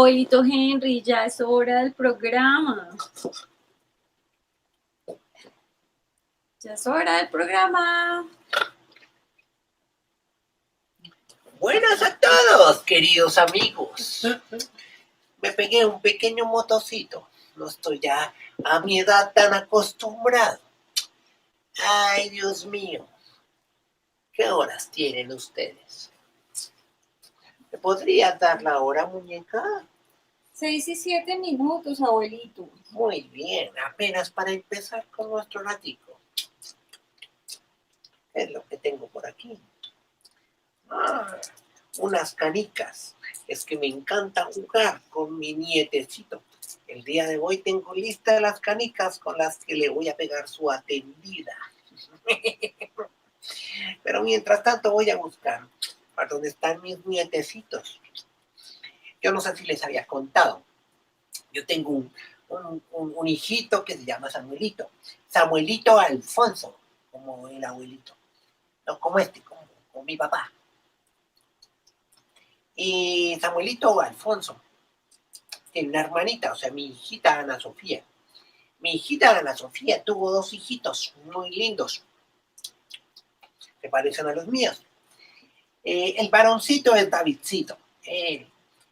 Abuelito Henry, ya es hora del programa. Ya es hora del programa. Buenas a todos, queridos amigos. Me pegué un pequeño motocito. No estoy ya a mi edad tan acostumbrado. Ay, Dios mío. ¿Qué horas tienen ustedes? ¿Me podría dar la hora, muñeca? 6:07, abuelito. Muy bien, apenas para empezar con nuestro ratico. ¿Qué es lo que tengo por aquí? Unas canicas. Es que me encanta jugar con mi nietecito. El día de hoy tengo listas las canicas con las que le voy a pegar su atendida. Pero mientras tanto voy a buscar a dónde están mis nietecitos. Yo no sé si les había contado. Yo tengo un hijito que se llama Samuelito. Samuelito Alfonso, como el abuelito. No como como mi papá. Y Samuelito Alfonso tiene una hermanita, o sea, mi hijita Ana Sofía. Mi hijita Ana Sofía tuvo dos hijitos muy lindos, que parecen a los míos. El varoncito es Davidcito.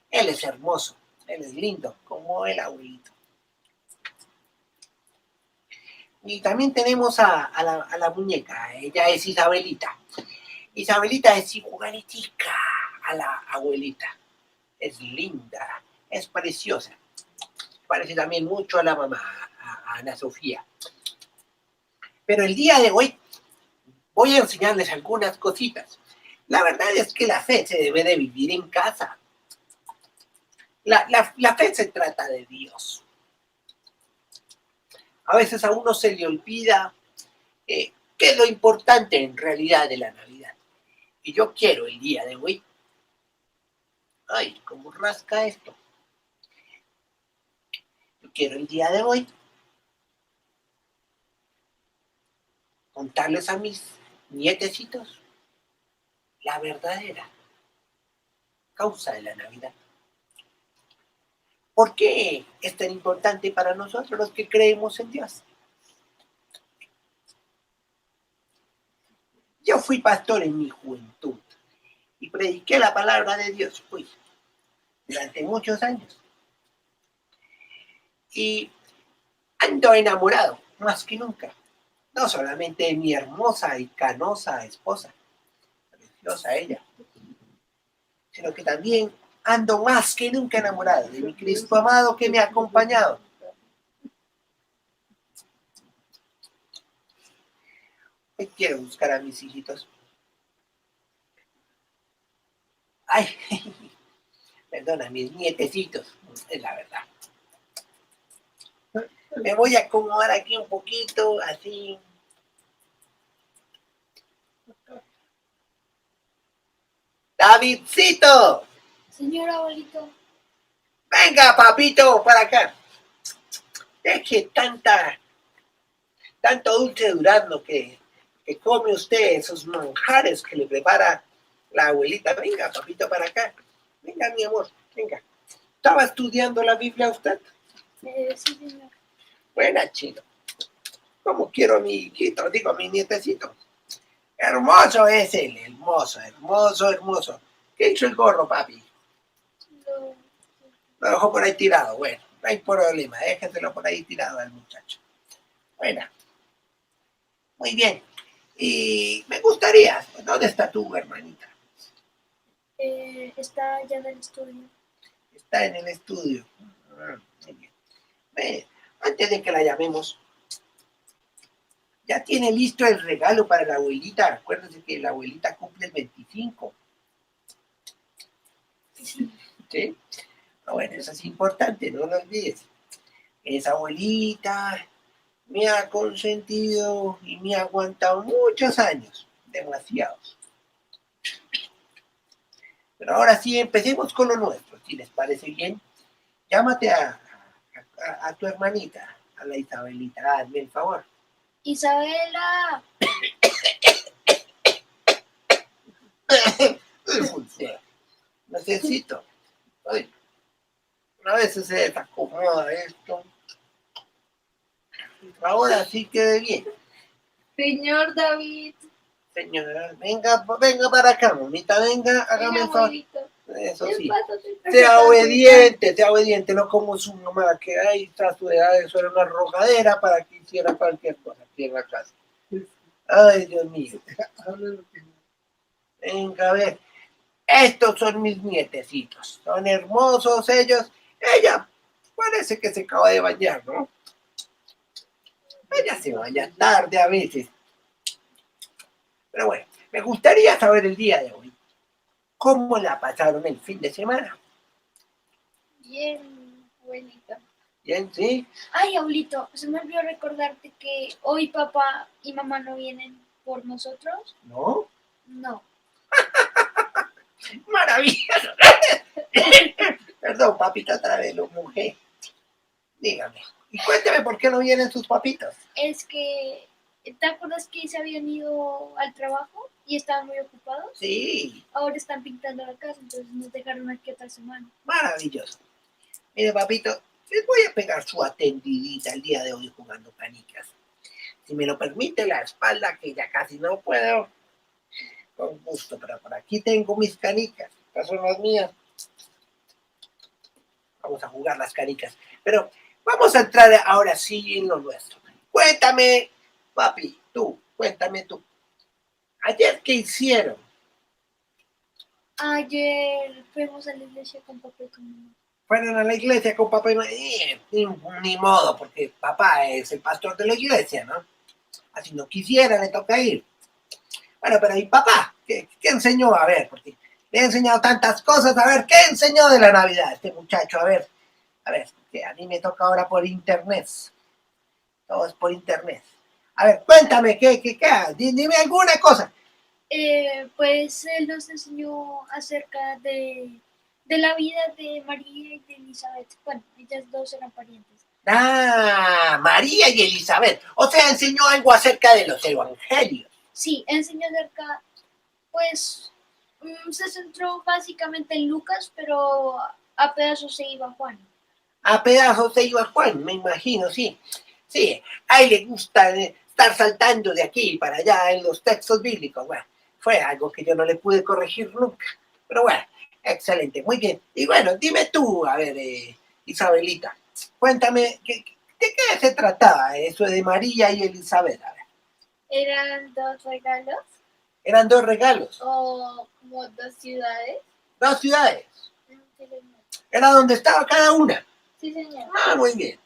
Él es hermoso, él es lindo, como el abuelito. Y también tenemos a la muñeca, ella es Isabelita. Isabelita es igualitica a la abuelita. Es linda, es preciosa. Parece también mucho a la mamá, a Ana Sofía. Pero el día de hoy voy a enseñarles algunas cositas. La verdad es que la fe se debe de vivir en casa. La fe se trata de Dios. A veces a uno se le olvida qué es lo importante en realidad de la Navidad. Y yo quiero el día de hoy. Ay, ¿cómo rasca esto? Yo quiero el día de hoy contarles a mis nietecitos la verdadera causa de la Navidad. ¿Por qué es tan importante para nosotros los que creemos en Dios? Yo fui pastor en mi juventud y prediqué la palabra de Dios, durante muchos años. Y ando enamorado, más que nunca. No solamente de mi hermosa y canosa esposa, preciosa ella, sino que también ando más que nunca enamorado de mi Cristo amado que me ha acompañado. Hoy quiero buscar a mis hijitos. Ay, perdona, mis nietecitos, es la verdad. Me voy a acomodar aquí un poquito, así. ¡Davidcito! Señor abuelito. Venga, papito, para acá. Deje tanto dulce de durazno que come usted, esos manjares que le prepara la abuelita. Venga, papito, para acá. Venga, mi amor, venga. ¿Estaba estudiando la Biblia usted? Sí, señor. Buena, chino. ¿Cómo quiero a mi hijito? Digo, a mi nietecito. Hermoso es él, hermoso, hermoso, hermoso. ¿Qué hizo el gorro, papi? Lo dejó por ahí tirado. Bueno, no hay problema, déjeselo por ahí tirado al muchacho. Bueno, muy bien. Y me gustaría, ¿dónde está tu hermanita? Está allá en el estudio. Está en el estudio. Muy bien. Antes de que la llamemos, ya tiene listo el regalo para la abuelita. Acuérdense que la abuelita cumple el 25. ¿Sí? Bueno, eso es importante, no lo olvides. Esa abuelita me ha consentido y me ha aguantado muchos años, demasiados. Pero ahora sí, empecemos con lo nuestro, si les parece bien. Llámate a tu hermanita, a la Isabelita, hazme el favor. Isabela. Necesito. Ay, A veces se desacomoda esto. Ahora sí quede bien. Señor David. Señora, venga para acá, mamita, venga, hágame el favor. Abuelito. Eso sí. Pasa, Sea obediente, no como su mamá, que ahí está su edad, eso era una arrojadera para que hiciera cualquier cosa aquí en la casa. Ay, Dios mío. Venga, a ver. Estos son mis nietecitos. Son hermosos ellos. Ella parece que se acaba de bañar, ¿no? Ella se baña tarde a veces. Pero bueno, me gustaría saber el día de hoy. ¿Cómo la pasaron el fin de semana? Bien, abuelito. Bien, ¿sí? Ay, abuelito, se me olvidó recordarte que hoy papá y mamá no vienen por nosotros. ¿No? No. Maravilloso. Perdón, papita, otra vez lo mojé. Dígame. Y cuénteme por qué no vienen sus papitos. Es que, ¿te acuerdas que se habían ido al trabajo y estaban muy ocupados? Sí, Ahora están pintando la casa, entonces nos dejaron aquí otra semana. maravilloso. Mire, papito, les voy a pegar su atendidita el día de hoy jugando canicas. Si me lo permite la espalda, que ya casi no puedo, con gusto, pero por aquí tengo mis canicas. Estas son las mías. Vamos a jugar las canicas. Pero vamos a entrar ahora sí en lo nuestro. Cuéntame, papi, cuéntame tú. ¿Ayer qué hicieron? Ayer fuimos a la iglesia con papá y con mamá. Fueron a la iglesia con papá y mamá. Ni modo, porque papá es el pastor de la iglesia, ¿no? Así no quisiera, le toca ir. Bueno, pero ¿y papá? ¿Qué enseñó? A ver, porque le he enseñado tantas cosas. A ver, ¿qué enseñó de la Navidad este muchacho? A ver, que a mí me toca ahora por internet. Todo es por internet. A ver, cuéntame, ¿qué? Dime alguna cosa. Pues él nos enseñó acerca de la vida de María y de Elizabeth. Bueno, ellas dos eran parientes. Ah, María y Elizabeth. O sea, enseñó algo acerca de los evangelios. Sí, enseñó acerca, pues, se centró básicamente en Lucas, pero a pedazos se iba Juan. A pedazos se iba Juan, me imagino, sí. Sí, a él le gusta estar saltando de aquí para allá en los textos bíblicos. Bueno, fue algo que yo no le pude corregir nunca. Pero bueno, excelente, muy bien. Y bueno, dime tú, a ver, Isabelita, cuéntame, ¿de qué se trataba eso de María y Elizabeth? A ver, Eran dos regalos eran dos regalos, o como dos ciudades. dos ciudades. Sí, señor. Era donde estaba cada una. Sí, señor. Ah, muy bien.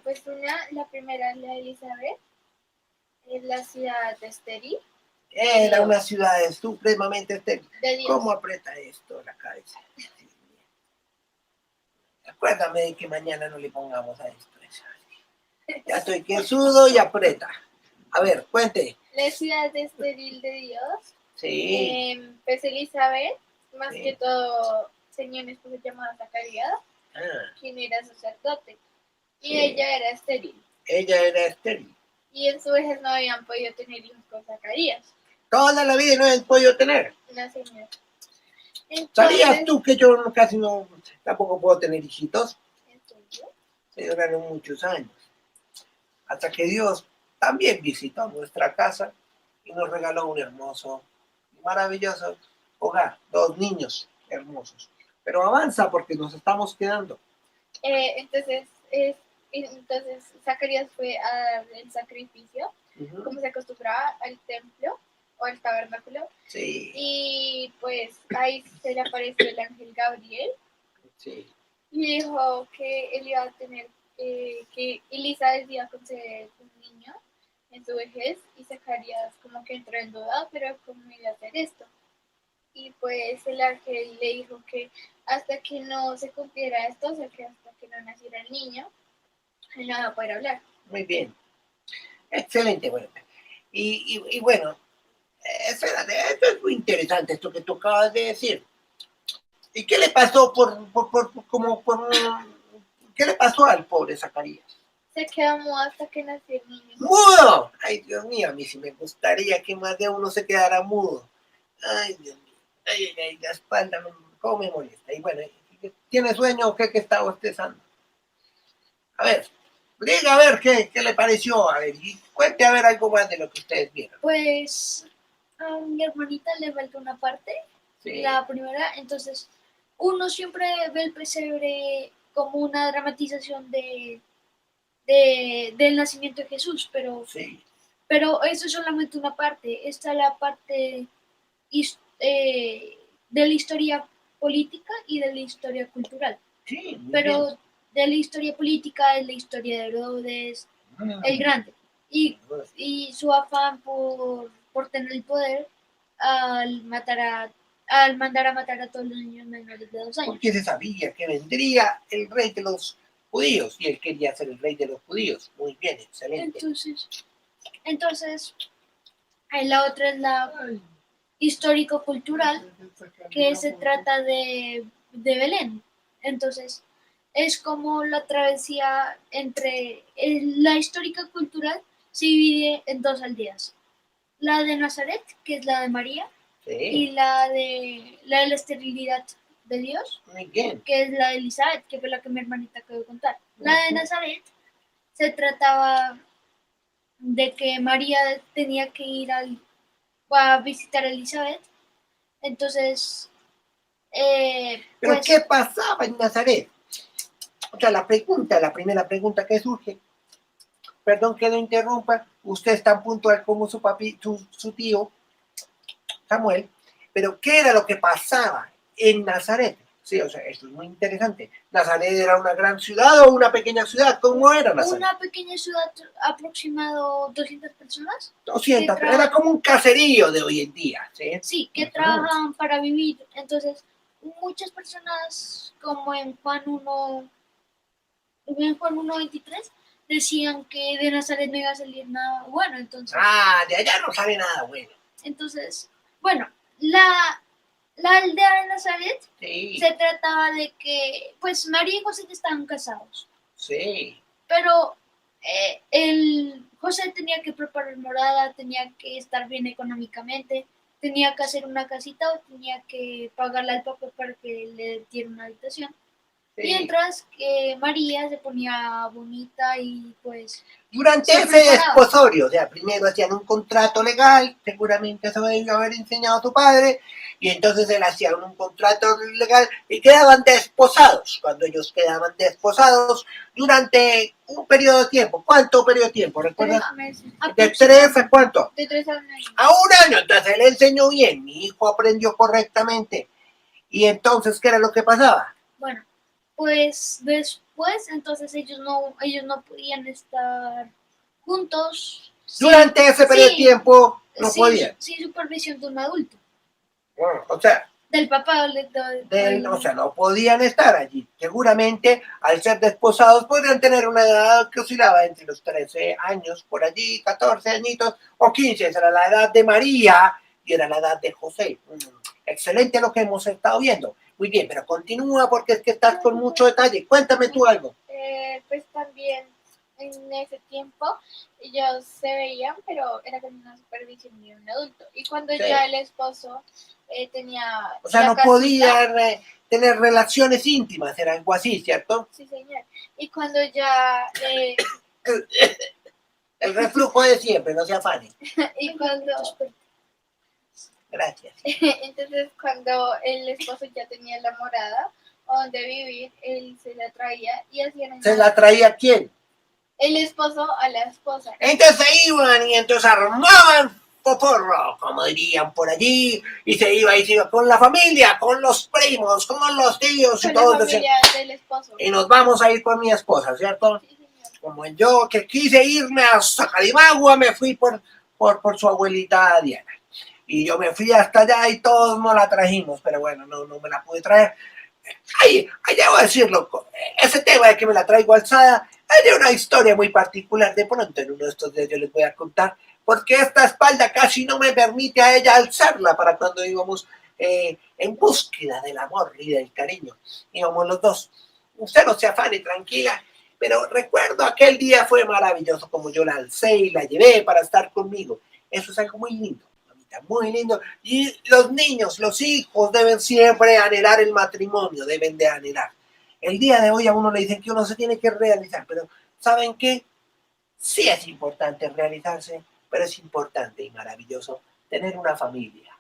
Pues la primera es la de Elizabeth, es la ciudad de Esteri. Era una ciudad supremamente estéril. De Dios. ¿Cómo aprieta esto la cabeza? Acuérdame de que mañana no le pongamos a esto. Ya estoy que sudo y aprieta. A ver, cuente. La ciudad de estéril de Dios. Sí. Pues Elizabeth, más Sí. que todo, tenía un esposo llamado Zacarías, quien era sacerdote. Y Sí. ella era estéril. Ella era estéril. Y en su vejez no habían podido tener hijos con Zacarías. Toda la vida no he podido tener. La señora. Entonces, ¿Sabías tú que yo casi no, tampoco puedo tener hijitos? ¿en serio? Se duraron muchos años. Hasta que Dios también visitó nuestra casa y nos regaló un hermoso y maravilloso hogar. Dos niños hermosos. Pero avanza porque nos estamos quedando. Entonces Zacarías fue a dar el sacrificio, como se acostumbraba al templo o al tabernáculo. Sí. Y pues ahí se le apareció el ángel Gabriel. Sí. Y dijo que él iba a tener, que Elizabeth iba a conceder un niño en su vejez, y Zacarías como que entró en duda, pero ¿cómo iba a hacer esto? Y pues el ángel le dijo que hasta que no se cumpliera esto, o sea que hasta que no naciera el niño, él no iba a poder hablar. Muy bien. Excelente, bueno. Y bueno, espérate, esto es muy interesante esto que tú acabas de decir. ¿Y qué le pasó qué le pasó al pobre Zacarías? Se quedó mudo hasta que nació el niño. ¡Mudo! Ay, Dios mío, a mí sí me gustaría que más de uno se quedara mudo. Ay, Dios mío. Ay, la espalda, cómo me molesta. Y bueno, ¿Tiene sueño o qué está bostezando? A ver, diga a ver qué le pareció, a ver, y cuente a ver algo más de lo que ustedes vieron. Pues a mi hermanita le falta una parte, Sí. la primera, entonces uno siempre ve el pesebre como una dramatización del nacimiento de Jesús, Sí. pero eso es solamente una parte. Está la parte de la historia política y de la historia cultural. Sí, muy Pero bien. de la historia política es la historia de Herodes el Grande y su afán por tener el poder al mandar a matar a todos los niños menores de 2 años. Porque se sabía que vendría el rey de los judíos y él quería ser el rey de los judíos. Muy bien, excelente. Entonces la otra es la histórico-cultural, que se trata de Belén. Entonces, es como la travesía entre la histórica cultural se divide en 2 aldeas. La de Nazaret, que es la de María, Sí. y la de la esterilidad de Dios, Muy bien. que es la de Elizabeth, que fue la que mi hermanita acabó de contar. La de Nazaret se trataba de que María tenía que ir a visitar a Elizabeth. Entonces, ¿pero pues, qué pasaba en Nazaret? O sea, la primera pregunta que surge, perdón que lo interrumpa, usted es tan puntual como su tío Samuel, pero ¿qué era lo que pasaba en Nazaret? Sí, o sea, esto es muy interesante. ¿Nazaret era una gran ciudad o una pequeña ciudad? ¿Cómo era Nazaret? Una pequeña ciudad, aproximado 200 personas. 200, era como un caserío de hoy en día. Sí, que trabajaban para vivir. Entonces, muchas personas, como en Juan 1:23, decían que de Nazaret no iba a salir nada bueno. Entonces, de allá no sale nada bueno. Entonces, bueno, la aldea de Nazaret se trataba de que, pues, María y José estaban casados. Sí. Pero José tenía que preparar morada, tenía que estar bien económicamente, tenía que hacer una casita o tenía que pagarle al papá para que le diera una habitación. Sí. Mientras que María se ponía bonita y pues... Durante ese desposorio, o sea, primero hacían un contrato legal, seguramente eso debió haber enseñado tu padre, y entonces él hacía un contrato legal y quedaban desposados. Cuando ellos quedaban desposados durante un periodo de tiempo. ¿Cuánto periodo de tiempo? ¿Recuerdas? 3 meses. ¿De 3 a cuánto? De 3 a 1 año. A 1 año. Entonces él enseñó bien, mi hijo aprendió correctamente. Y entonces, ¿qué era lo que pasaba? Bueno, pues después, entonces ellos no podían estar juntos. Durante ese periodo de tiempo no podían. Sin supervisión de un adulto. Bueno, o sea, del papá o sea, no podían estar allí. Seguramente, al ser desposados, podrían tener una edad que oscilaba entre los 13 años, por allí, 14 añitos, o 15. Esa era la edad de María y era la edad de José. Excelente lo que hemos estado viendo. Muy bien, pero continúa porque es que estás con mucho detalle. Cuéntame tú algo. Pues también en ese tiempo ellos se veían, pero era con una supervisión de un adulto. Y cuando ya el esposo tenía... O sea, no podían tener relaciones íntimas, era algo así, ¿cierto? Sí, señor. Y cuando ya... el reflujo de siempre, no se afane. Y cuando... Gracias. Entonces, cuando el esposo ya tenía la morada donde vivir, él se la traía y hacían... ¿Se la traía quién? El esposo a la esposa. Entonces iban y entonces armaban poporro, como dirían por allí, y se iba con la familia, con los primos, con los tíos y todo. Con la familia del esposo. Y nos vamos a ir con mi esposa, ¿cierto? Sí, señor. Como yo que quise irme a Sacalimagua, me fui por su abuelita Diana. Y yo me fui hasta allá y todos nos la trajimos, pero bueno, no me la pude traer. Ay, debo decirlo, ese tema de que me la traigo alzada, hay una historia muy particular. De pronto en uno de estos días yo les voy a contar, porque esta espalda casi no me permite a ella alzarla para cuando íbamos en búsqueda del amor y del cariño. Íbamos los dos. Usted no se afane, tranquila, pero recuerdo aquel día fue maravilloso como yo la alcé y la llevé para estar conmigo. Eso es algo muy lindo. bonita, muy lindo. Y los niños, los hijos deben siempre anhelar el matrimonio, deben de anhelar. El día de hoy a uno le dicen que uno se tiene que realizar, pero ¿saben qué? Sí es importante realizarse, pero es importante y maravilloso tener una familia,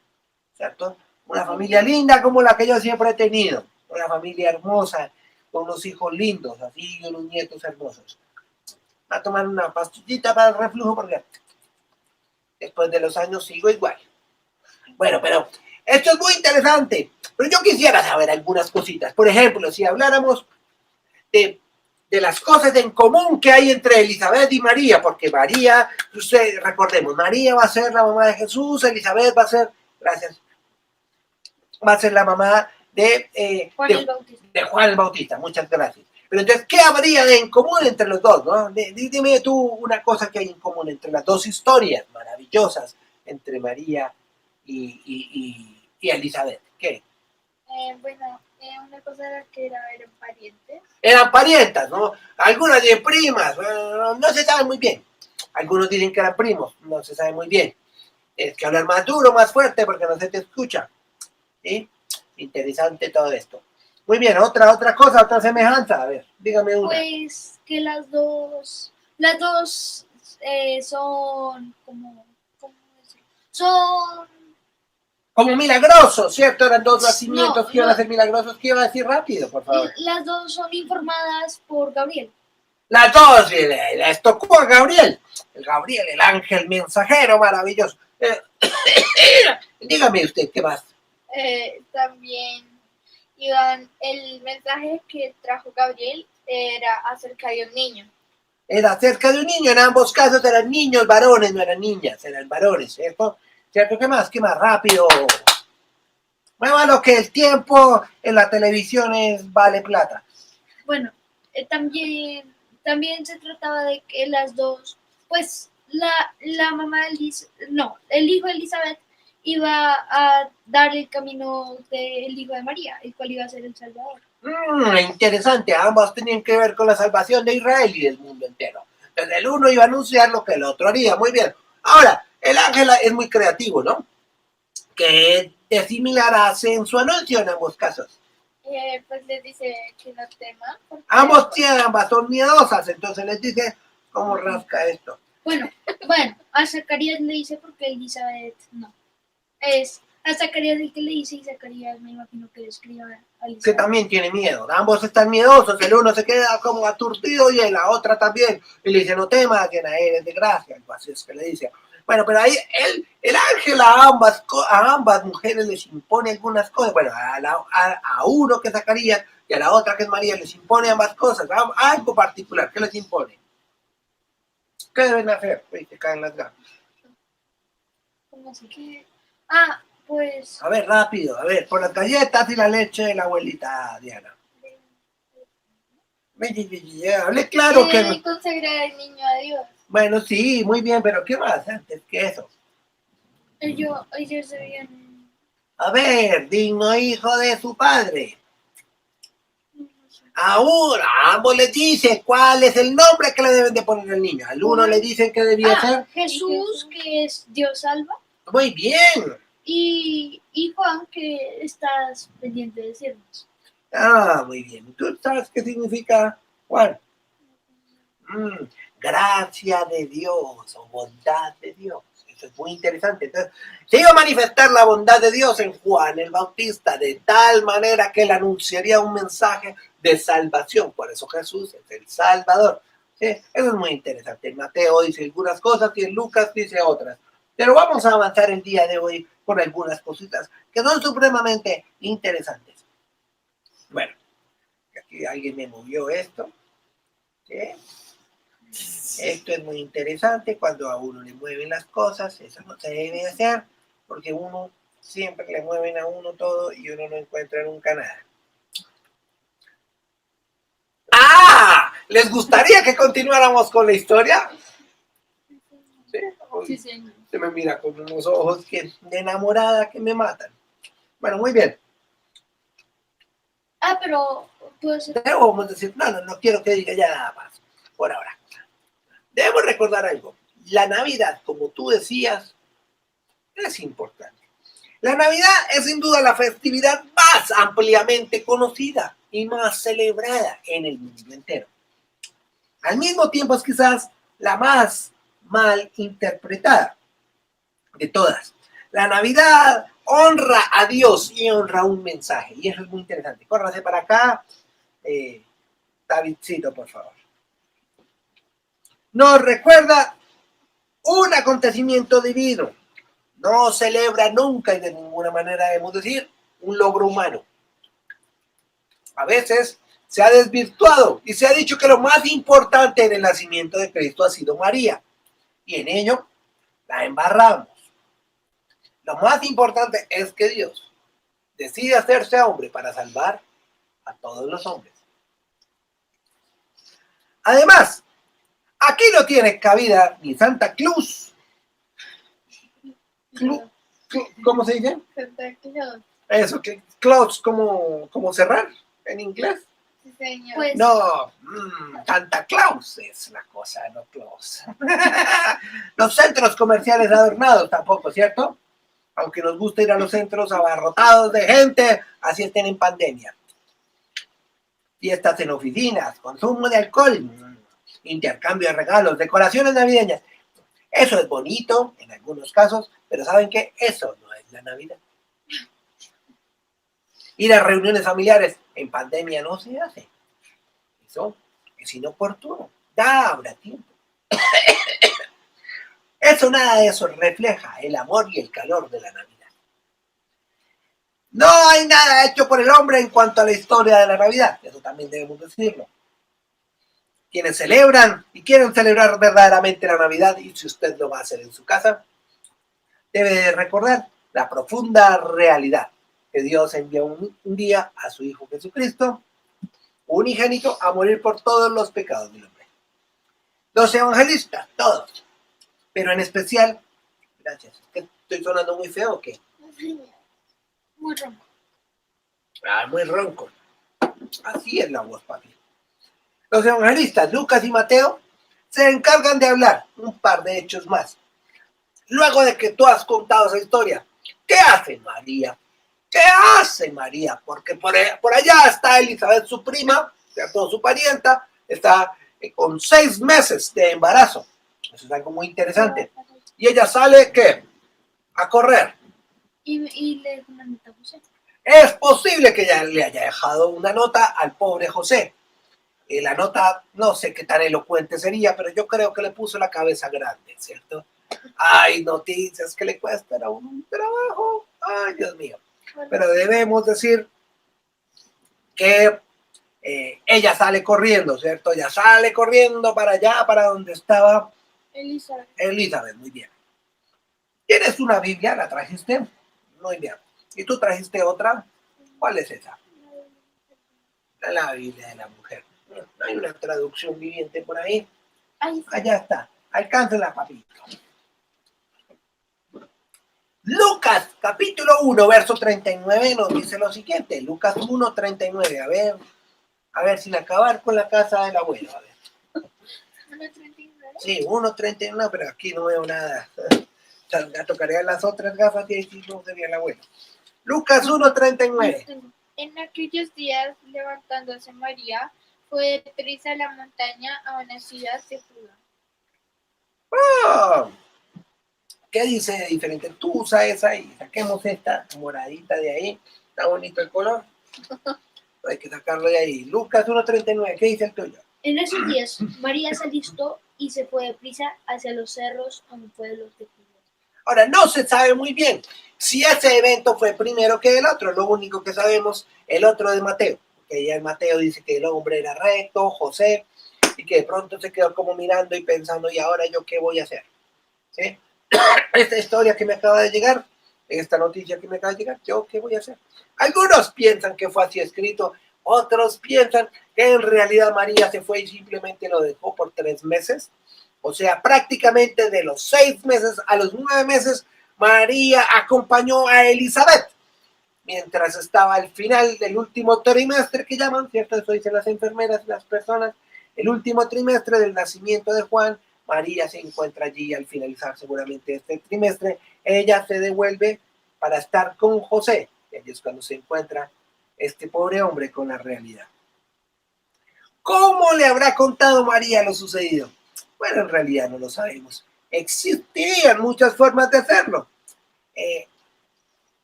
¿cierto? Una familia linda como la que yo siempre he tenido, una familia hermosa, con unos hijos lindos, así, y unos nietos hermosos. Va a tomar una pastillita para el reflujo porque después de los años sigo igual. Bueno, pero esto es muy interesante, pero yo quisiera saber algunas cositas. Por ejemplo, si habláramos de, de las cosas en común que hay entre Elizabeth y María, porque María, recordemos, María va a ser la mamá de Jesús, Elizabeth va a ser, gracias, va a ser la mamá de Juan el Bautista, muchas gracias. Pero entonces, ¿qué habría en común entre los dos? ¿No? Dime tú una cosa que hay en común entre las dos historias maravillosas entre María y Elizabeth. ¿Qué? Bueno, una cosa era que eran parientes. Eran parientas, ¿no? Algunas de primas, no se sabe muy bien. Algunos dicen que eran primos, no se sabe muy bien. Tienes que hablar más duro, más fuerte, porque no se te escucha. ¿Sí? Interesante todo esto. Muy bien, otra cosa, otra semejanza. A ver, dígame una. Pues que las dos son ¿cómo decirlo? Son Como milagrosos, ¿cierto? Eran dos nacimientos no, que iban a ser milagrosos. ¿Qué iba a decir rápido, por favor? las dos son informadas por Gabriel. Las dos les tocó a Gabriel. Gabriel, el ángel mensajero maravilloso. Dígame usted, ¿qué más? También el mensaje que trajo Gabriel era acerca de un niño. Era acerca de un niño, en ambos casos eran niños, varones, no eran niñas, eran varones, ¿cierto? ¿Cierto? ¿Qué más? ¿Qué más? Rápido. Muévalo que el tiempo en la televisión vale plata. Bueno, también se trataba de que las dos, pues la mamá de el hijo de Elizabeth iba a dar el camino del hijo de María, el cual iba a ser el Salvador. Interesante, ambos tenían que ver con la salvación de Israel y del mundo entero. Entonces el uno iba a anunciar lo que el otro haría, muy bien. Ahora, el ángel es muy creativo, ¿no? ¿Qué de similar hace en su anuncio en ambos casos? Pues les dice que no tema. Ambas son miedosas, entonces les dice, ¿cómo rasca esto? Bueno, a Zacarías le dice porque Elizabeth no. A Zacarías el que le dice y Zacarías me imagino que le escriba a Elizabeth. Que también tiene miedo, ambos están miedosos, el uno se queda como aturdido y la otra también, y le dice, no temas, llena eres de gracia, algo así es que le dice. Bueno, pero ahí el ángel a ambas mujeres les impone algunas cosas, bueno, a uno que es Zacarías y a la otra que es María les impone ambas cosas, algo particular, ¿qué les impone? ¿Qué deben hacer? Uy, te caen las ganas. ¿Cómo así que? Pues... A ver, rápido, a ver, por las galletas y la leche de la abuelita Diana. Hable claro que... consagrar al niño a Dios. Bueno, sí, muy bien, pero ¿qué más antes que eso? Ellos debían... A ver, digno hijo de su padre. Ahora, a ambos les dice cuál es el nombre que le deben de poner al niño. Al uno le dicen que debía ser... Jesús, que es Dios salva. Muy bien. Y Juan, que estás pendiente de decirnos. Muy bien. ¿Tú sabes qué significa Juan? Gracia de Dios o bondad de Dios. Eso es muy interesante. Entonces, se iba a manifestar la bondad de Dios en Juan el Bautista de tal manera que él anunciaría un mensaje de salvación. Por eso Jesús es el Salvador. ¿Sí? Eso es muy interesante. En Mateo dice algunas cosas y en Lucas dice otras. Pero vamos a avanzar el día de hoy con algunas cositas que son supremamente interesantes. Bueno, aquí alguien me movió esto. ¿Sí? Esto es muy interesante cuando a uno le mueven las cosas, eso no se debe hacer, porque uno siempre le mueven a uno todo y uno no encuentra nunca nada. ¿Les gustaría que continuáramos con la historia? ¿Sí? Sí, señor. Se me mira con unos ojos de enamorada que me matan. Bueno, muy bien. Pero puede ser. Debemos decir, no quiero que diga ya nada más, por ahora. Debemos recordar algo. La Navidad, como tú decías, Es importante. La Navidad es sin duda la festividad más ampliamente conocida y más celebrada en el mundo entero. Al mismo tiempo es quizás la más mal interpretada de todas. La Navidad honra a Dios y honra un mensaje. Y eso es muy interesante. Córrase para acá, Davidcito, por favor. Nos recuerda un acontecimiento divino. No celebra nunca y de ninguna manera debemos decir un logro humano. A veces se ha desvirtuado y se ha dicho que lo más importante en el nacimiento de Cristo ha sido María. Y en ello la embarramos. Lo más importante es que Dios decide hacerse hombre para salvar a todos los hombres. Además, aquí no tiene cabida ni Santa Claus. ¿Cómo se dice? Santa Claus. Eso, que Claus como cerrar en inglés. Sí, señor. Pues, no, Santa Claus es la cosa, no Claus. Los centros comerciales adornados tampoco, ¿cierto? Aunque nos gusta ir a los centros abarrotados de gente, así estén en pandemia. Fiestas en oficinas, consumo de alcohol, intercambio de regalos, decoraciones navideñas. Eso es bonito en algunos casos, pero ¿saben qué? Eso no es la Navidad. Ir a reuniones familiares en pandemia no se hace. Eso es inoportuno. Ya habrá tiempo. Nada de eso refleja el amor y el calor de la Navidad. No hay nada hecho por el hombre en cuanto a la historia de la Navidad. Eso también debemos decirlo. Quienes celebran y quieren celebrar verdaderamente la Navidad, y si usted lo va a hacer en su casa, debe recordar la profunda realidad que Dios envió un día a su Hijo Jesucristo, unigénito, a morir por todos los pecados del hombre. Los evangelistas, todos, pero en especial, gracias, ¿es que estoy sonando muy feo o qué? Muy ronco. Muy ronco. Así es la voz, papi. Los evangelistas Lucas y Mateo se encargan de hablar un par de hechos más. Luego de que tú has contado esa historia, ¿qué hace María? ¿Qué hace María? Porque por allá está Elizabeth, su prima, ¿cierto? Su parienta, está con 6 meses de embarazo. Eso es algo muy interesante. Y ella sale, ¿qué? A correr. Y le dejó una nota a José. Es posible que ella le haya dejado una nota al pobre José. La nota, no sé qué tan elocuente sería, pero yo creo que le puso la cabeza grande, ¿cierto? Hay noticias que le cuestan a un trabajo. Ay, Dios mío. Pero debemos decir que ella sale corriendo, ¿cierto? Ella sale corriendo para allá, para donde estaba Elizabeth, muy bien. ¿Tienes una Biblia? ¿La trajiste? Muy bien. ¿Y tú trajiste otra? ¿Cuál es esa? La Biblia de la mujer. ¿No hay una traducción viviente por ahí? Allá está. Alcánzala, papito. Lucas, capítulo 1, verso 39, nos dice lo siguiente. Lucas 1, 39. A ver, sin acabar con la casa del abuelo. A ver. 1.39. Sí, 1.39, pero aquí no veo nada. Ya tocaría las otras gafas y ahí no sería el abuelo. Lucas 1.39. En aquellos días, levantándose María, fue deprisa a la montaña a una ciudad de Judá. ¡Oh! ¿Qué dice de diferente? Tú usa esa y saquemos esta moradita de ahí. Está bonito el color. Hay que sacarlo de ahí. Lucas 1.39. ¿Qué dice el tuyo? En esos días, María se alistó y se fue deprisa hacia los cerros a un pueblo de Judá. Ahora, no se sabe muy bien si ese evento fue primero que el otro. Lo único que sabemos, el otro de Mateo. Que ya en Mateo dice que el hombre era recto, José, y que de pronto se quedó como mirando y pensando, ¿y ahora yo qué voy a hacer? ¿Sí? Esta historia que me acaba de llegar, esta noticia que me acaba de llegar, ¿yo qué voy a hacer? Algunos piensan que fue así escrito, otros piensan que en realidad María se fue y simplemente lo dejó por 3 meses. O sea, prácticamente de los 6 meses a los 9 meses, María acompañó a Elizabeth. Mientras estaba al final del último trimestre que llaman, ¿cierto? Eso dicen las enfermeras y las personas, el último trimestre del nacimiento de Juan, María se encuentra allí al finalizar seguramente este trimestre. Ella se devuelve para estar con José. Y allí es cuando se encuentra este pobre hombre con la realidad. ¿Cómo le habrá contado María lo sucedido? Bueno, en realidad no lo sabemos. Existirían muchas formas de hacerlo.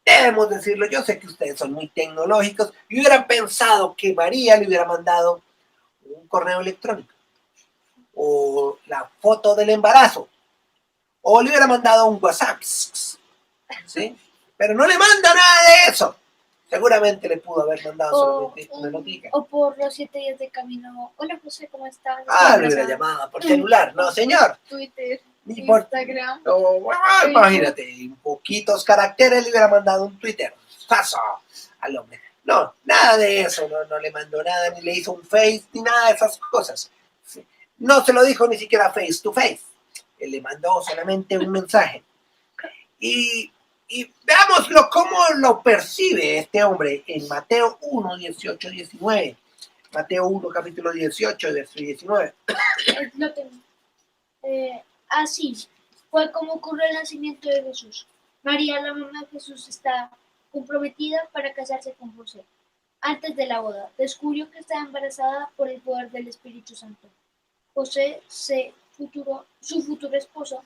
Debemos decirlo, yo sé que ustedes son muy tecnológicos y hubieran pensado que María le hubiera mandado un correo electrónico o la foto del embarazo o le hubiera mandado un WhatsApp, ¿sí? Pero no le manda nada de eso. Seguramente le pudo haber mandado solamente una noticia. O por los 7 días de camino. Hola José, ¿cómo estás? Lo hubiera llamado por celular. No, señor. Twitter, Ni por Instagram. Imagínate, en poquitos caracteres le hubiera mandado un Twitter. ¡Paso! Al hombre. No, nada de eso. No le mandó nada, ni le hizo un face, ni nada de esas cosas. No se lo dijo ni siquiera face to face. Él le mandó solamente un mensaje. Y veámoslo cómo lo percibe este hombre en Mateo 1, 18, 19. Mateo 1, capítulo 18, verso 19. Lo tengo. Así fue como ocurrió el nacimiento de Jesús. María, la mamá de Jesús, está comprometida para casarse con José. Antes de la boda, descubrió que estaba embarazada por el poder del Espíritu Santo. José, su futuro esposo,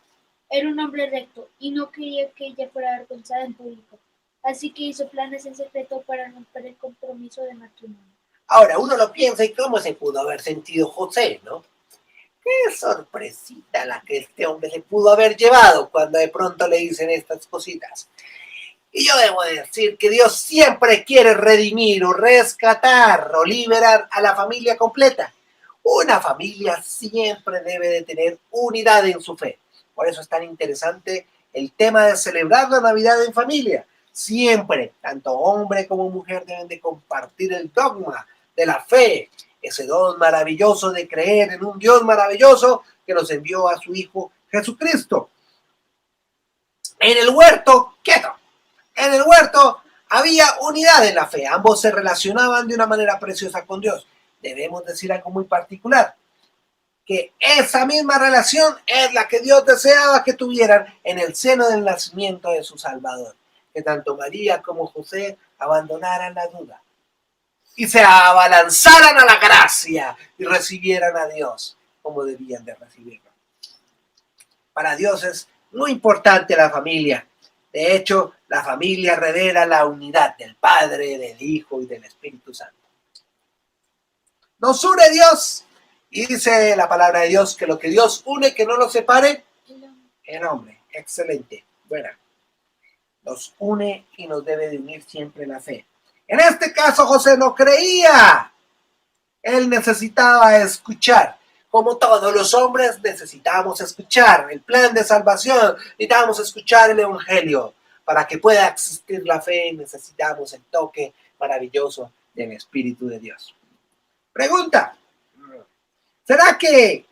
era un hombre recto y no quería que ella fuera avergonzada en público. Así que hizo planes en secreto para romper el compromiso de matrimonio. Ahora, uno lo piensa y cómo se pudo haber sentido José, ¿no? Qué sorpresita la que este hombre se pudo haber llevado cuando de pronto le dicen estas cositas. Y yo debo decir que Dios siempre quiere redimir o rescatar o liberar a la familia completa. Una familia siempre debe de tener unidad en su fe. Por eso es tan interesante el tema de celebrar la Navidad en familia. Siempre, tanto hombre como mujer deben de compartir el dogma de la fe, ese don maravilloso de creer en un Dios maravilloso que nos envió a su Hijo Jesucristo. En el huerto, quieto, en el huerto había unidad en la fe. Ambos se relacionaban de una manera preciosa con Dios. Debemos decir algo muy particular, que esa misma relación es la que Dios deseaba que tuvieran en el seno del nacimiento de su Salvador. Que tanto María como José abandonaran la duda y se abalanzaran a la gracia y recibieran a Dios como debían de recibirlo. Para Dios es muy importante la familia. De hecho, la familia revela la unidad del Padre, del Hijo y del Espíritu Santo. Nos une Dios y dice la palabra de Dios que lo que Dios une, que no lo separe el hombre. Excelente. Bueno, nos une y nos debe de unir siempre la fe. En este caso, José no creía. Él necesitaba escuchar. Como todos los hombres, necesitamos escuchar el plan de salvación. Necesitamos escuchar el evangelio. Para que pueda existir la fe, necesitamos el toque maravilloso del Espíritu de Dios. Pregunta. ¿Será que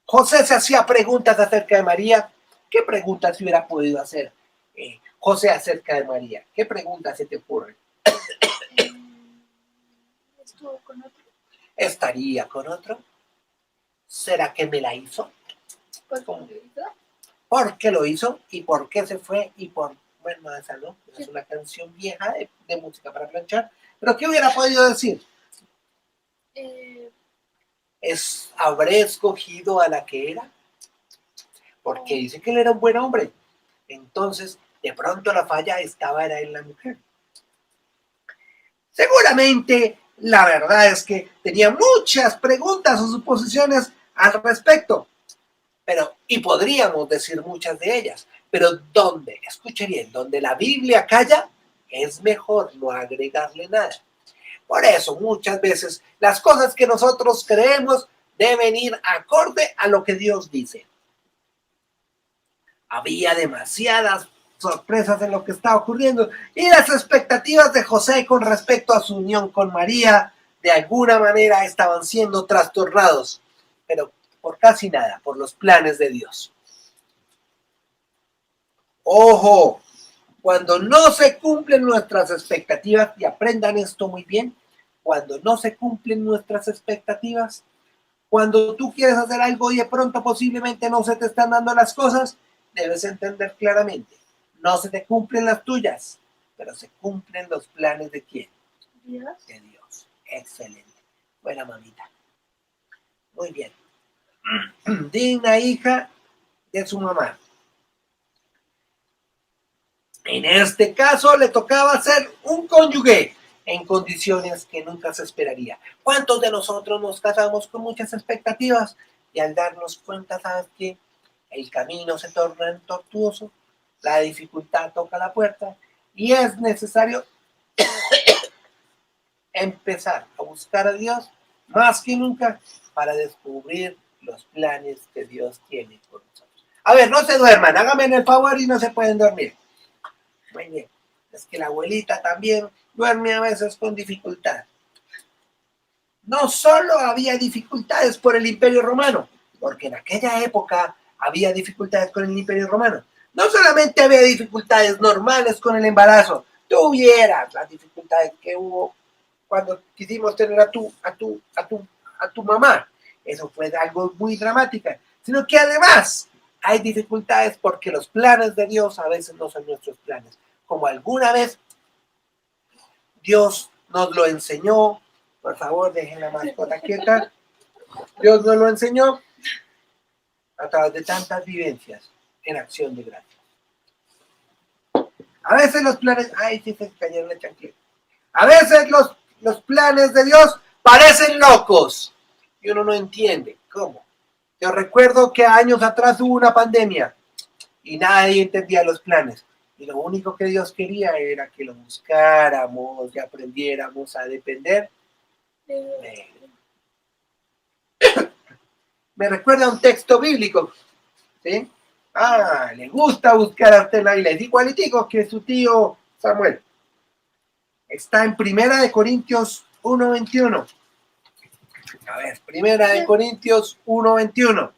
José se hacía preguntas acerca de María? ¿Qué preguntas se hubiera podido hacer José acerca de María? ¿Qué preguntas se te ocurren? ¿Estuvo con otro? ¿Estaría con otro? ¿Será que me la hizo? ¿Por qué lo hizo? ¿Y por qué se fue? Y por... Bueno, esa no, es una canción vieja de música para planchar. ¿Pero qué hubiera podido decir? ¿Habré escogido a la que era? Porque dice que él era un buen hombre. Entonces, de pronto la falla era en la mujer. Seguramente, la verdad es que tenía muchas preguntas o suposiciones al respecto. Y podríamos decir muchas de ellas. Pero ¿dónde? Escuche bien, donde la Biblia calla, es mejor no agregarle nada. Por eso, muchas veces, las cosas que nosotros creemos deben ir acorde a lo que Dios dice. Había demasiadas sorpresas en lo que estaba ocurriendo y las expectativas de José con respecto a su unión con María de alguna manera estaban siendo trastornados, pero por casi nada, por los planes de Dios. ¡Ojo! Cuando no se cumplen nuestras expectativas, y aprendan esto muy bien, cuando no se cumplen nuestras expectativas, Cuando tú quieres hacer algo y de pronto posiblemente no se te están dando las cosas, debes entender claramente, no se te cumplen las tuyas, pero se cumplen los planes de ¿quién? Dios. De Dios. Excelente. Buena mamita. Muy bien. Digna hija de su mamá. En este caso le tocaba ser un cónyuge en condiciones que nunca se esperaría. ¿Cuántos de nosotros nos casamos con muchas expectativas y al darnos cuenta, sabes que el camino se torna tortuoso, la dificultad toca la puerta y es necesario empezar a buscar a Dios más que nunca para descubrir los planes que Dios tiene por nosotros? A ver, no se duerman, háganme el favor y no se pueden dormir. Muy bien, es que la abuelita también duerme a veces con dificultad. No solo había dificultades por el Imperio Romano, porque en aquella época había dificultades con el Imperio Romano. No solamente había dificultades normales con el embarazo, tuvieras las dificultades que hubo cuando quisimos tener a tu mamá. Eso fue algo muy dramático, sino que además hay dificultades porque los planes de Dios a veces no son nuestros planes. Como alguna vez Dios nos lo enseñó, por favor dejen la mascota quieta, Dios nos lo enseñó a través de tantas vivencias en acción de gracias. A veces los planes, ay, sí se cayeron la chancleta. A veces los planes de Dios parecen locos y uno no entiende cómo. Yo recuerdo que años atrás hubo una pandemia y nadie entendía los planes. Y lo único que Dios quería era que lo buscáramos, que aprendiéramos a depender de Él. Me recuerda un texto bíblico, ¿sí? Le gusta buscar a usted en la Biblia. Es igualitico que su tío Samuel. Está en Primera de Corintios 1:21. A ver, Primera de Corintios 1:21.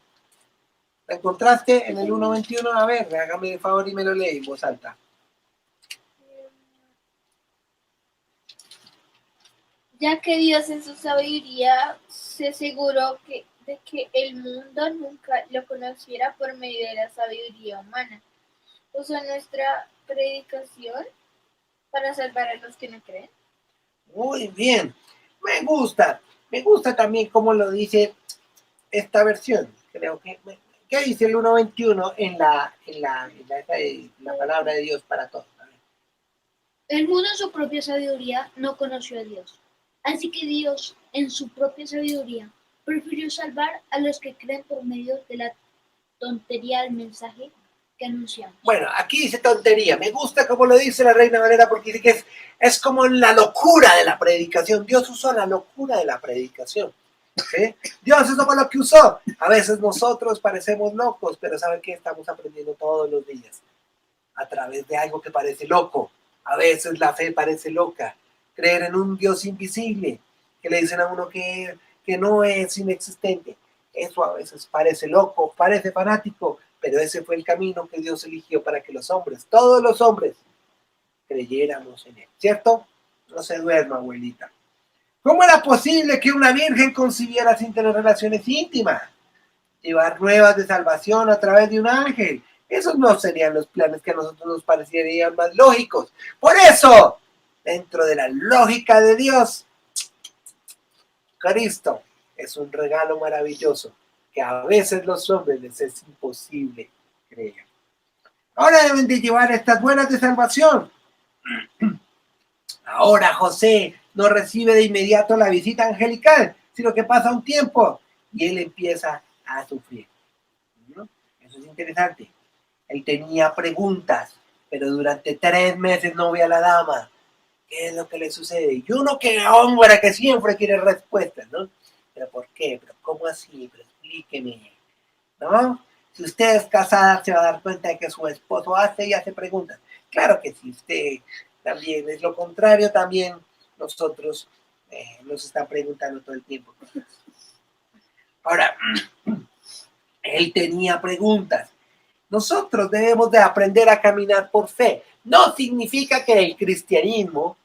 ¿La encontraste en el 1:21? A ver, hágame el favor y me lo lee en voz alta. Ya que Dios en su sabiduría se aseguró de que el mundo nunca lo conociera por medio de la sabiduría humana. Usó nuestra predicación para salvar a los que no creen. Muy bien, me gusta también cómo lo dice esta versión. Creo que, ¿qué dice el 1:21 en la palabra de Dios para todos? El mundo en su propia sabiduría no conoció a Dios. Así que Dios, en su propia sabiduría, prefirió salvar a los que creen por medio de la tontería del mensaje que anunciamos. Bueno, aquí dice tontería. Me gusta como lo dice la Reina Valera porque dice que es como la locura de la predicación. Dios usó la locura de la predicación. ¿Sí? Dios es como lo que usó. A veces nosotros parecemos locos, pero ¿saben qué? Estamos aprendiendo todos los días a través de algo que parece loco. A veces la fe parece loca. Creer en un Dios invisible, que le dicen a uno que no es inexistente. Eso a veces parece loco, parece fanático, pero ese fue el camino que Dios eligió para que los hombres, todos los hombres, creyéramos en Él. ¿Cierto? No se duerma, abuelita. ¿Cómo era posible que una virgen concibiera sin tener relaciones íntimas? Llevar nuevas de salvación a través de un ángel. Esos no serían los planes que a nosotros nos parecerían más lógicos. Por eso, dentro de la lógica de Dios, Cristo es un regalo maravilloso que a veces los hombres les es imposible creer. Ahora deben de llevar estas buenas de salvación. Ahora José no recibe de inmediato la visita angelical, sino que pasa un tiempo y él empieza a sufrir. ¿No? Eso es interesante. Él tenía preguntas, pero durante 3 meses no ve a la dama. ¿Qué es lo que le sucede? Y uno que hombre que siempre quiere respuestas, ¿no? ¿Pero por qué? ¿Pero cómo así? Pero explíqueme, ¿no? Si usted es casada, se va a dar cuenta de que su esposo hace y hace preguntas. Claro que si usted también es lo contrario, también nosotros nos están preguntando todo el tiempo. Ahora, él tenía preguntas. Nosotros debemos de aprender a caminar por fe. No significa que el cristianismo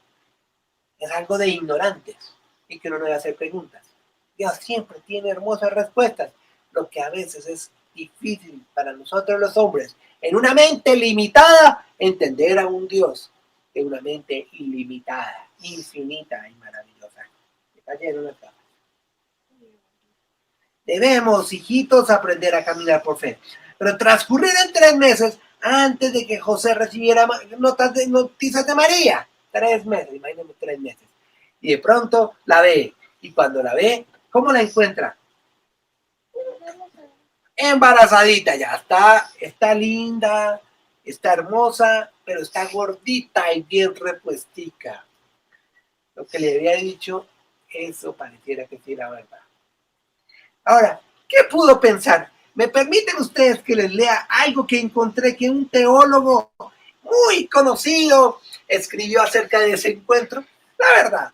es algo de ignorantes y que uno no debe hacer preguntas. Dios siempre tiene hermosas respuestas, lo que a veces es difícil para nosotros los hombres, en una mente limitada, entender a un Dios de una mente ilimitada, infinita y maravillosa. Me cayeron las gafas. Debemos, hijitos, aprender a caminar por fe. Pero transcurrieron 3 meses antes de que José recibiera noticias de María. 3 meses, imagínense 3 meses. Y de pronto la ve. Y cuando la ve, ¿cómo la encuentra? Embarazadita ya. Está linda, está hermosa, pero está gordita y bien repuestica. Lo que le había dicho, eso pareciera que sí era verdad. Ahora, ¿qué pudo pensar? ¿Me permiten ustedes que les lea algo que encontré que un teólogo muy conocido escribió acerca de ese encuentro? La verdad,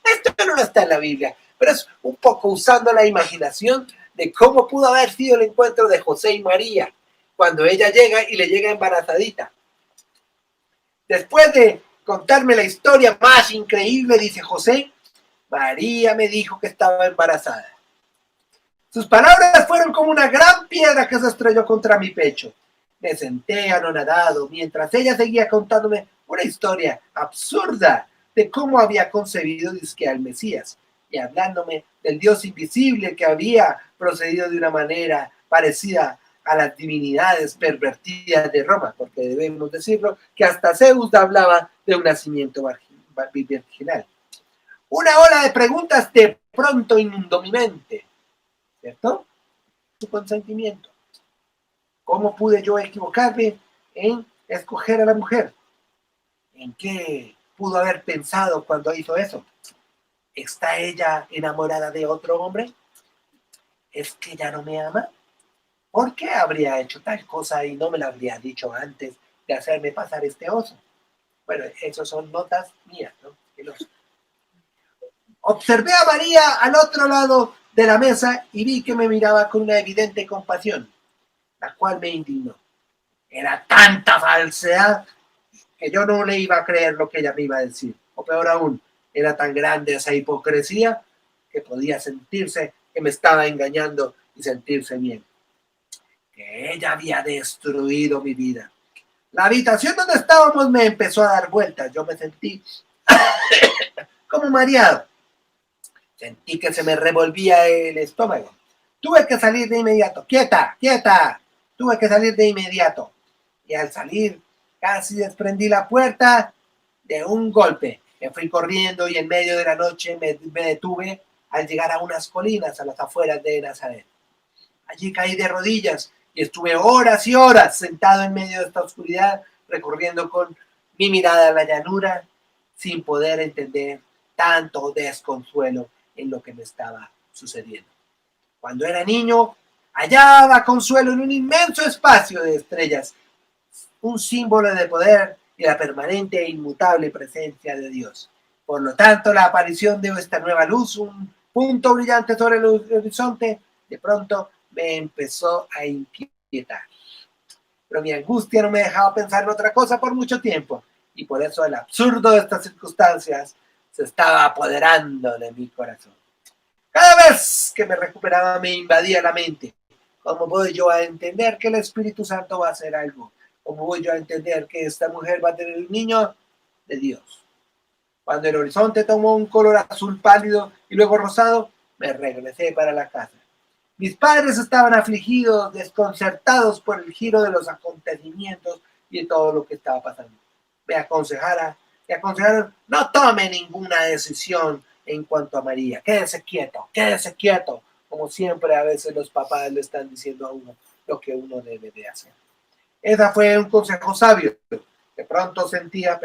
esto no está en la Biblia, pero es un poco usando la imaginación de cómo pudo haber sido el encuentro de José y María cuando ella llega y le llega embarazadita. Después de contarme la historia más increíble, dice José, María me dijo que estaba embarazada. Sus palabras fueron como una gran piedra que se estrelló contra mi pecho. Me senté anonadado mientras ella seguía contándome una historia absurda de cómo había concebido disque al Mesías y hablándome del Dios invisible que había procedido de una manera parecida a las divinidades pervertidas de Roma, porque debemos decirlo que hasta Zeus hablaba de un nacimiento virginal. Una ola de preguntas de pronto inundó mi mente. ¿Cierto? Su consentimiento. ¿Cómo pude yo equivocarme en escoger a la mujer? ¿En qué pudo haber pensado cuando hizo eso? ¿Está ella enamorada de otro hombre? ¿Es que ella no me ama? ¿Por qué habría hecho tal cosa y no me la habría dicho antes de hacerme pasar este oso? Bueno, esas son notas mías, ¿no? Observé a María al otro lado de la mesa y vi que me miraba con una evidente compasión, la cual me indignó. Era tanta falsedad que yo no le iba a creer lo que ella me iba a decir. O peor aún, era tan grande esa hipocresía que podía sentirse que me estaba engañando y sentirse bien. Que ella había destruido mi vida. La habitación donde estábamos me empezó a dar vueltas. Yo me sentí como mareado. Sentí que se me revolvía el estómago. Tuve que salir de inmediato. ¡Quieta! ¡Quieta! Tuve que salir de inmediato. Y al salir, casi desprendí la puerta de un golpe. Me fui corriendo y en medio de la noche me detuve al llegar a unas colinas a las afueras de Nazaret. Allí caí de rodillas y estuve horas y horas sentado en medio de esta oscuridad, recorriendo con mi mirada la llanura, sin poder entender tanto desconsuelo en lo que me estaba sucediendo. Cuando era niño, hallaba consuelo en un inmenso espacio de estrellas, un símbolo de poder y la permanente e inmutable presencia de Dios. Por lo tanto, la aparición de esta nueva luz, un punto brillante sobre el horizonte, de pronto me empezó a inquietar. Pero mi angustia no me dejaba pensar en otra cosa por mucho tiempo, y por eso el absurdo de estas circunstancias se estaba apoderando de mi corazón. Cada vez que me recuperaba me invadía la mente. ¿Cómo voy yo a entender que el Espíritu Santo va a hacer algo? ¿Cómo voy yo a entender que esta mujer va a tener un niño de Dios? Cuando el horizonte tomó un color azul pálido y luego rosado, me regresé para la casa. Mis padres estaban afligidos, desconcertados por el giro de los acontecimientos y de todo lo que estaba pasando. Me aconsejaron, no tome ninguna decisión en cuanto a María. Quédese quieto, como siempre a veces los papás le están diciendo a uno lo que uno debe de hacer. Ese fue un consejo sabio. De pronto sentía,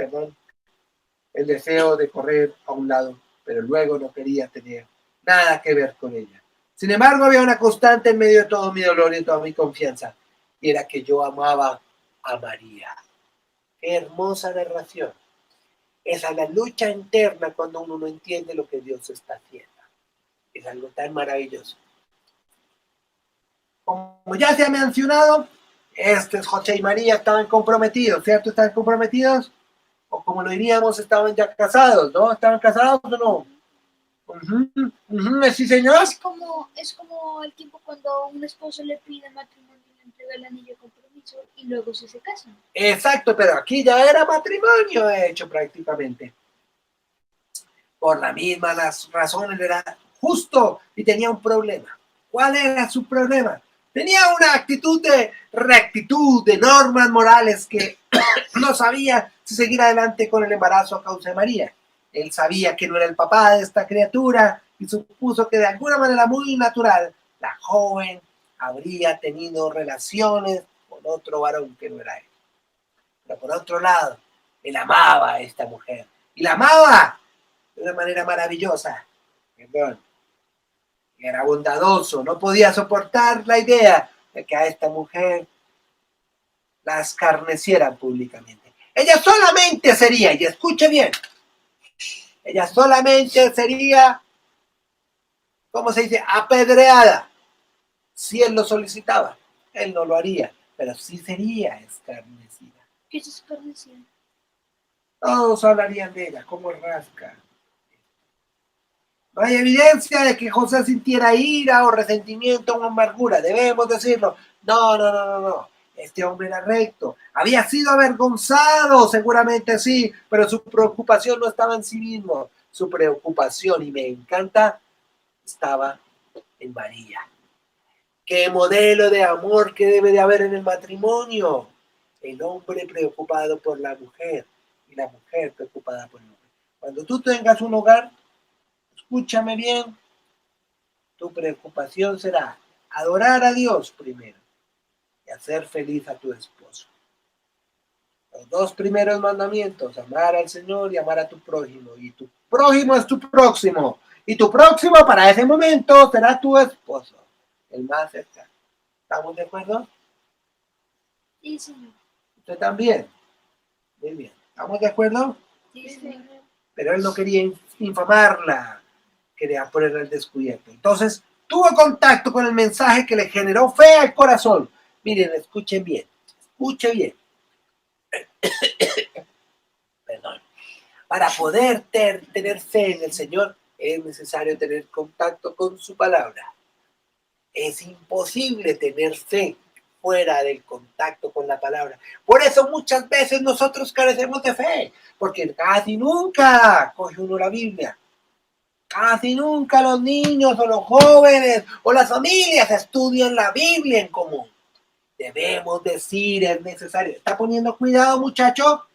el deseo de correr a un lado, pero luego no quería tener nada que ver con ella. Sin embargo, había una constante en medio de todo mi dolor y de toda mi confianza, y era que yo amaba a María. Qué hermosa narración. Esa es la lucha interna cuando uno no entiende lo que Dios está haciendo. Es algo tan maravilloso. Como ya se ha mencionado, José y María estaban comprometidos, ¿cierto? ¿Estaban comprometidos? O como lo diríamos, estaban ya casados, ¿no? ¿Estaban casados o no? Ujú, ujú, sí, señor. Es como el tiempo cuando un esposo le pide matrimonio y le entrega el anillo de compromiso y luego se casan. Exacto, pero aquí ya era matrimonio hecho prácticamente. Por la misma razón, él era justo y tenía un problema. ¿Cuál era su problema? Tenía una actitud de rectitud, de normas morales que no sabía si seguir adelante con el embarazo a causa de María. Él sabía que no era el papá de esta criatura y supuso que de alguna manera muy natural la joven habría tenido relaciones con otro varón que no era él. Pero por otro lado, él amaba a esta mujer y la amaba de una manera maravillosa. Perdón. Era bondadoso, no podía soportar la idea de que a esta mujer la escarnecieran públicamente. Ella solamente sería, y escuche bien, ella solamente sería, ¿cómo se dice?, apedreada, si él lo solicitaba. Él no lo haría, pero sí sería escarnecida. ¿Qué es escarnecida? Todos hablarían de ella, como rasca. No hay evidencia de que José sintiera ira o resentimiento o amargura, debemos decirlo. No, no, no, no, no. Este hombre era recto. Había sido avergonzado, seguramente sí, pero su preocupación no estaba en sí mismo. Su preocupación, y me encanta, estaba en María. ¿Qué modelo de amor que debe de haber en el matrimonio? El hombre preocupado por la mujer y la mujer preocupada por el hombre. Cuando tú tengas un hogar, escúchame bien, tu preocupación será adorar a Dios primero y hacer feliz a tu esposo. Los dos primeros mandamientos, amar al Señor y amar a tu prójimo. Y tu prójimo es tu próximo. Y tu próximo para ese momento será tu esposo, el más cercano. ¿Estamos de acuerdo? Sí, señor. Usted también. Muy bien. ¿Estamos de acuerdo? Sí, señor. Pero él no quería infamarla, quería ponerla al descubierto. Entonces, tuvo contacto con el mensaje que le generó fe al corazón. Miren, escuchen bien, escuchen bien. Perdón. Para poder tener fe en el Señor, es necesario tener contacto con su palabra. Es imposible tener fe fuera del contacto con la palabra. Por eso muchas veces nosotros carecemos de fe, porque casi nunca coge uno la Biblia. Casi nunca los niños o los jóvenes o las familias estudian la Biblia en común. Debemos decir, es necesario. ¿Está poniendo cuidado, muchacho?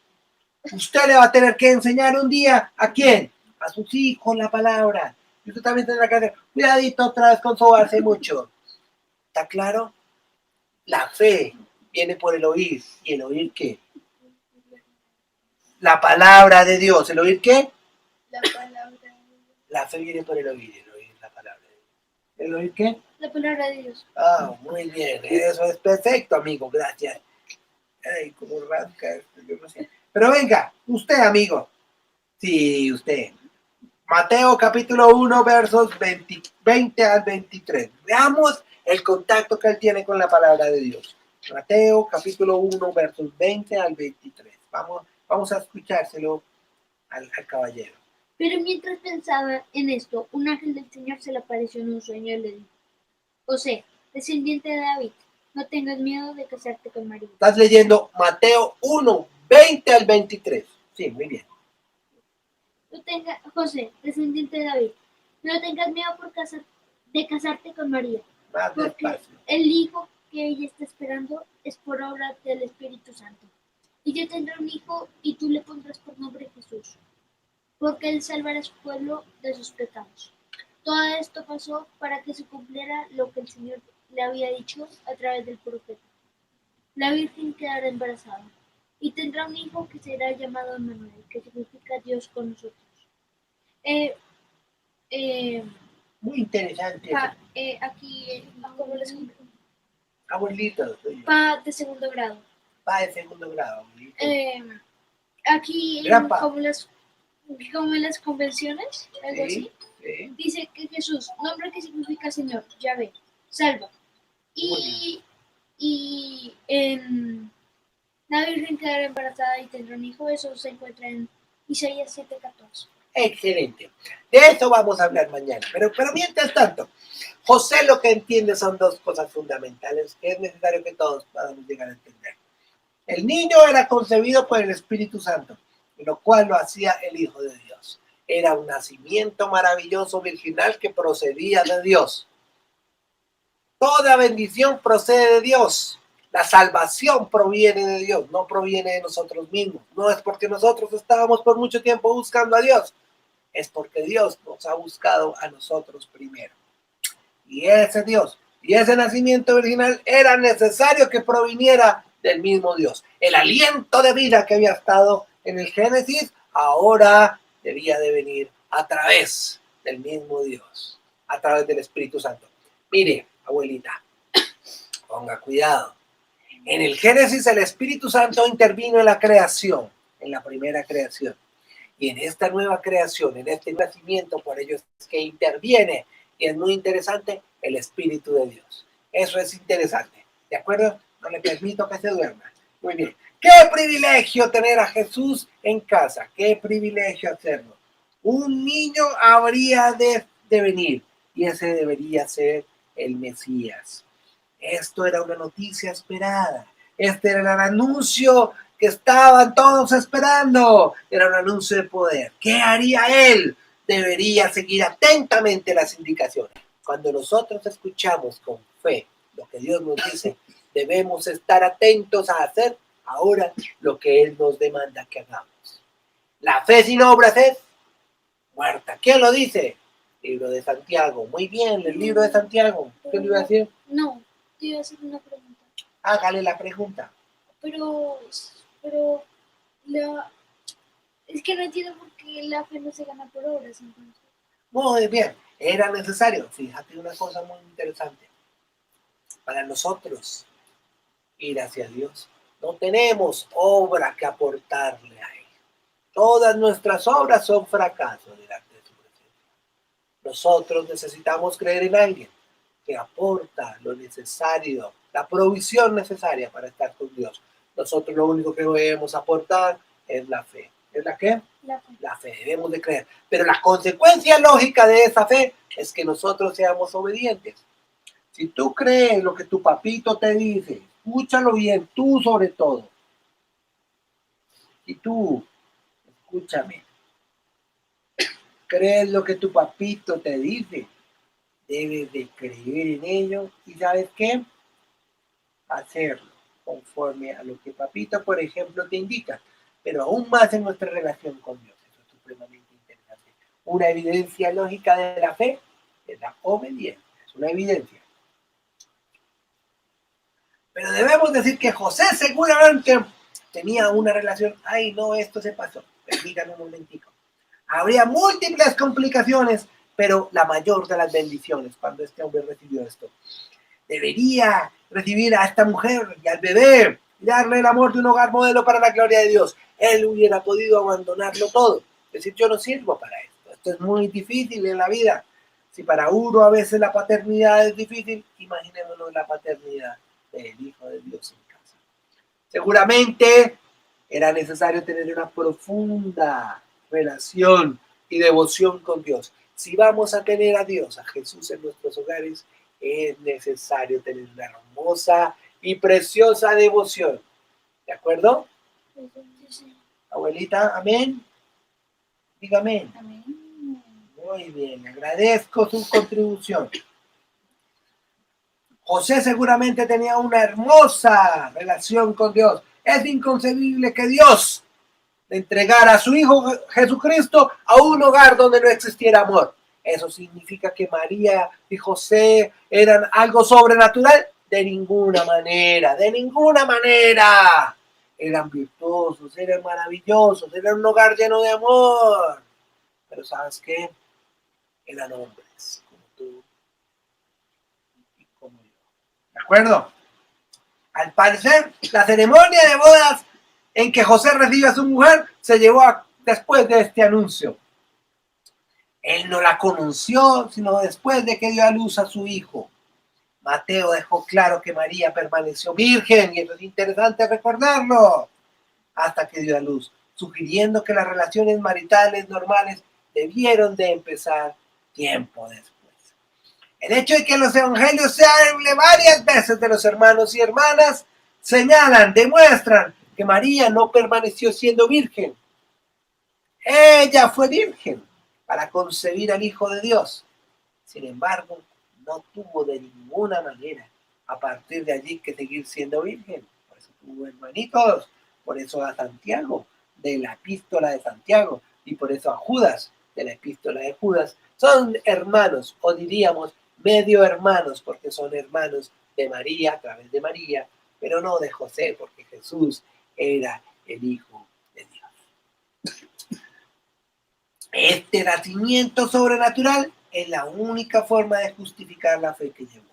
Usted le va a tener que enseñar un día, ¿a quién? A sus hijos la palabra. Y usted también tendrá que hacer, cuidadito otra vez con sobarse mucho. ¿Está claro? La fe viene por el oír. ¿Y el oír qué? La palabra de Dios. ¿El oír qué? La palabra. La fe viene por el oír la palabra de Dios. ¿El oír qué? La palabra de Dios. Ah, muy bien. Eso es perfecto, amigo. Gracias. Ay, como rasca esto, yo no sé. Pero venga, usted, amigo. Sí, usted. Mateo capítulo 1, versos 20 al 23. Veamos el contacto que él tiene con la palabra de Dios. Mateo capítulo 1, versos 20 al 23. Vamos a escuchárselo al caballero. Pero mientras pensaba en esto, un ángel del Señor se le apareció en un sueño y le dijo: José, descendiente de David, no tengas miedo de casarte con María. Estás leyendo Mateo 1, 20 al 23. Sí, muy bien. José, descendiente de David, no tengas miedo de casarte con María, Más porque despacio. el hijo que ella está esperando es por obra del Espíritu Santo. Y yo tendré un hijo y tú le pondrás por nombre Jesús, porque él salvará a su pueblo de sus pecados. Todo esto pasó para que se cumpliera lo que el Señor le había dicho a través del profeta. La Virgen quedará embarazada y tendrá un hijo que será llamado Emmanuel, que significa Dios con nosotros. Eh, eh, Muy interesante. Aquí, como les Abuelito, soy yo. pa de segundo grado. Pa de segundo grado, abuelito. Aquí, Grandpa. como en las convenciones, algo así, Sí. dice que Jesús, nombre que significa Señor, Yahvé, salva. Y la Virgen quedará embarazada y tendrá un hijo. Eso se encuentra en Isaías 7:14. Excelente. De eso vamos a hablar mañana. Pero mientras tanto, José lo que entiende son dos cosas fundamentales que es necesario que todos podamos llegar a entender. El niño era concebido por el Espíritu Santo, lo cual lo hacía el Hijo de Dios. Era un nacimiento maravilloso virginal que procedía de Dios. Toda bendición procede de Dios. La salvación proviene de Dios, no proviene de nosotros mismos. No es porque nosotros estábamos por mucho tiempo buscando a Dios, es porque Dios nos ha buscado a nosotros primero. Y ese Dios y ese nacimiento virginal era necesario que proviniera del mismo Dios. El aliento de vida que había estado en el Génesis ahora debía de venir a través del mismo Dios, a través del Espíritu Santo. Mire, abuelita, ponga cuidado. En el Génesis el Espíritu Santo intervino en la creación, en la primera creación. Y en esta nueva creación, en este nacimiento, por ello es que interviene, y es muy interesante, el Espíritu de Dios. Eso es interesante, ¿de acuerdo? No le permito que se duerma. Muy bien. ¡Qué privilegio tener a Jesús en casa! ¡Qué privilegio hacerlo! Un niño habría de venir, y ese debería ser el Mesías. Esto era una noticia esperada. Este era el anuncio que estaban todos esperando. Era un anuncio de poder. ¿Qué haría él? Debería seguir atentamente las indicaciones. Cuando nosotros escuchamos con fe lo que Dios nos dice, debemos estar atentos a hacer ahora lo que Él nos demanda que hagamos. La fe sin obras es muerta. ¿Quién lo dice? Libro de Santiago. Muy bien, el libro de Santiago. ¿Qué le iba a decir? No, te iba a hacer una pregunta. Hágale la pregunta. Pero es que no entiendo por qué la fe no se gana por obras, entonces. Muy bien, era necesario. Fíjate una cosa muy interesante. Para nosotros ir hacia Dios, no tenemos obra que aportarle a Él. Todas nuestras obras son fracasos delante de su presencia. Nosotros necesitamos creer en alguien que aporta lo necesario, la provisión necesaria para estar con Dios. Nosotros lo único que debemos aportar es la fe. ¿Es la qué? La fe. La fe, debemos de creer. Pero la consecuencia lógica de esa fe es que nosotros seamos obedientes. Si tú crees lo que tu papito te dice, escúchalo bien, tú sobre todo. Si tú, escúchame, crees lo que tu papito te dice, debes de creer en ello y ¿sabes qué? Hacerlo conforme a lo que papito, por ejemplo, te indica, pero aún más en nuestra relación con Dios. Eso es supremamente interesante. Una evidencia lógica de la fe es la obediencia, es una evidencia. Pero debemos decir que José seguramente tenía una relación, ay no, esto se pasó, permítanme un momentico. Habría múltiples complicaciones, pero la mayor de las bendiciones cuando este hombre recibió esto. Debería recibir a esta mujer y al bebé y darle el amor de un hogar modelo para la gloria de Dios. Él hubiera podido abandonarlo todo. Es decir, yo no sirvo para esto. Esto es muy difícil en la vida. Si para uno a veces la paternidad es difícil, imaginémonos la paternidad del Hijo de Dios en casa. Seguramente era necesario tener una profunda relación y devoción con Dios. Si vamos a tener a Dios, a Jesús en nuestros hogares, es necesario tener una hermosa y preciosa devoción. ¿De acuerdo? Sí. Abuelita, amén. Dígame. Amén. Muy bien, agradezco su contribución. José seguramente tenía una hermosa relación con Dios. Es inconcebible que Dios le entregara a su Hijo Jesucristo a un hogar donde no existiera amor. ¿Eso significa que María y José eran algo sobrenatural? De ninguna manera, de ninguna manera. Eran virtuosos, eran maravillosos, eran un hogar lleno de amor. Pero ¿sabes qué? Eran hombres como tú y como yo. ¿De acuerdo? Al parecer, la ceremonia de bodas en que José recibe a su mujer se llevó después de este anuncio. Él no la conoció, sino después de que dio a luz a su hijo. Mateo dejó claro que María permaneció virgen, y eso es interesante recordarlo, hasta que dio a luz, sugiriendo que las relaciones maritales normales debieron de empezar tiempo después. El hecho de que los evangelios se hable varias veces de los hermanos y hermanas señalan, demuestran que María no permaneció siendo virgen. Ella fue virgen para concebir al Hijo de Dios. Sin embargo, no tuvo de ninguna manera a partir de allí que seguir siendo virgen. Por eso tuvo hermanitos, por eso a Santiago de la epístola de Santiago y por eso a Judas de la epístola de Judas. Son hermanos, o diríamos medio hermanos, porque son hermanos de María a través de María, pero no de José, porque Jesús era el Hijo de Dios. Este nacimiento sobrenatural es la única forma de justificar la fe que llevó.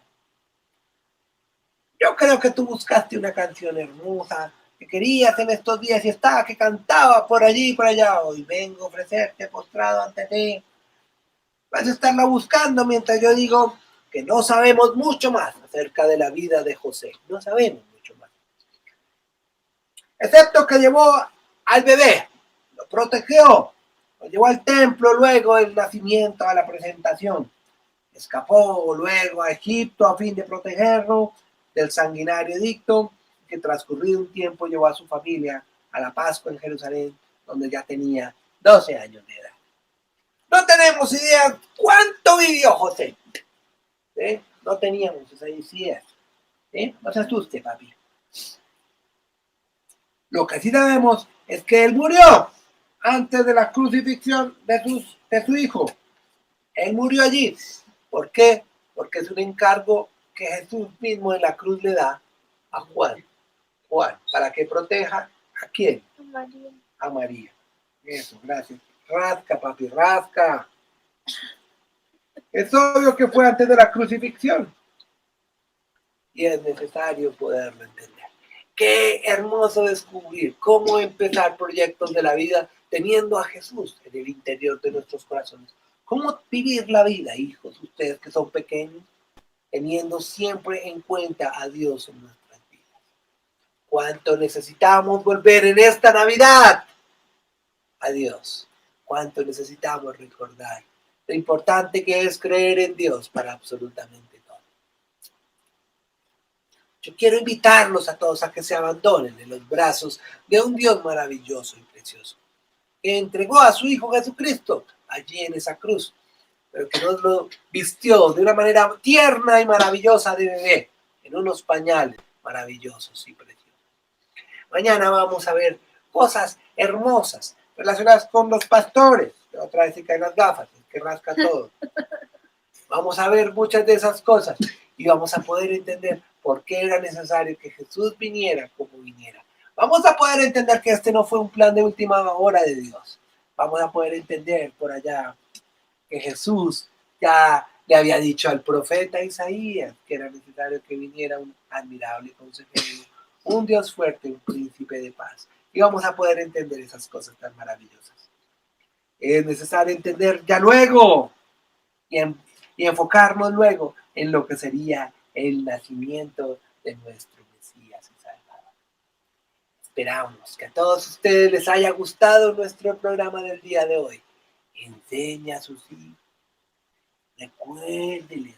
Yo creo que tú buscaste una canción hermosa que querías en estos días y estaba que cantaba por allí y por allá. Hoy vengo a ofrecerte postrado ante ti. Vas a estarla buscando mientras yo digo que no sabemos mucho más acerca de la vida de José. No sabemos mucho más. Excepto que llevó al bebé, lo protegió, lo llevó al templo luego del nacimiento, a la presentación. Escapó luego a Egipto a fin de protegerlo del sanguinario edicto, que transcurrido un tiempo llevó a su familia a la Pascua en Jerusalén, donde ya tenía 12 años de edad. No tenemos idea cuánto vivió José. ¿Sí? No teníamos esa idea. ¿Sí? No se asuste, papi. Lo que sí sabemos es que él murió antes de la crucifixión de su hijo. Él murió allí. ¿Por qué? Porque es un encargo que Jesús mismo en la cruz le da a Juan. Juan, para que proteja ¿a quién? A María. A María. Eso, gracias. Rasca, papi, rasca. Es obvio que fue antes de la crucifixión. Y es necesario poderlo entender. Qué hermoso descubrir cómo empezar proyectos de la vida teniendo a Jesús en el interior de nuestros corazones. Cómo vivir la vida, hijos, ustedes que son pequeños, teniendo siempre en cuenta a Dios en nuestras vidas. ¿Cuánto necesitamos volver en esta Navidad a Dios? ¿Cuánto necesitamos recordar lo importante que es creer en Dios para absolutamente todo? Yo quiero invitarlos a todos a que se abandonen en los brazos de un Dios maravilloso y precioso, que entregó a su Hijo Jesucristo allí en esa cruz, pero que nos lo vistió de una manera tierna y maravillosa de bebé, en unos pañales maravillosos y preciosos. Mañana vamos a ver cosas hermosas relacionadas con los pastores. Otra vez se caen las gafas, es que rasca todo. Vamos a ver muchas de esas cosas y vamos a poder entender por qué era necesario que Jesús viniera como viniera. Vamos a poder entender que este no fue un plan de última hora de Dios. Vamos a poder entender por allá que Jesús ya le había dicho al profeta Isaías que era necesario que viniera un admirable consejero, un Dios fuerte, un príncipe de paz. Y vamos a poder entender esas cosas tan maravillosas. Es necesario entender ya luego y enfocarnos luego en lo que sería el nacimiento de nuestro Mesías y Salvador. Esperamos que a todos ustedes les haya gustado nuestro programa del día de hoy. Enseña a sus hijos. Recuérdeles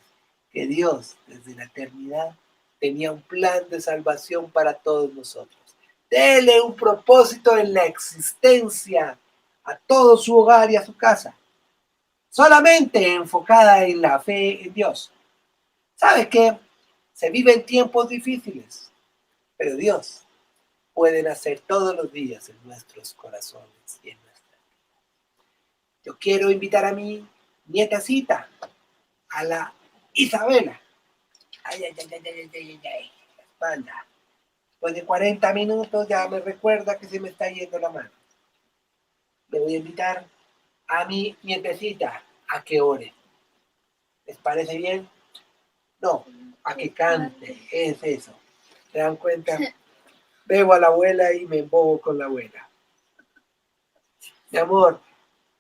que Dios, desde la eternidad, tenía un plan de salvación para todos nosotros. Dele un propósito en la existencia a todo su hogar y a su casa, solamente enfocada en la fe en Dios. ¿Sabe qué? Se viven tiempos difíciles, pero Dios puede nacer todos los días en nuestros corazones y en nuestras vidas. Yo quiero invitar a mi nietecita, a la Isabela. Ay, la espalda. Después de 40 minutos ya me recuerda que se me está yendo la mano. Le voy a invitar a mi nietecita a que ore. ¿Les parece bien? No, a que cante. Es eso. ¿Se dan cuenta? Veo a la abuela y me embobo con la abuela. Mi amor,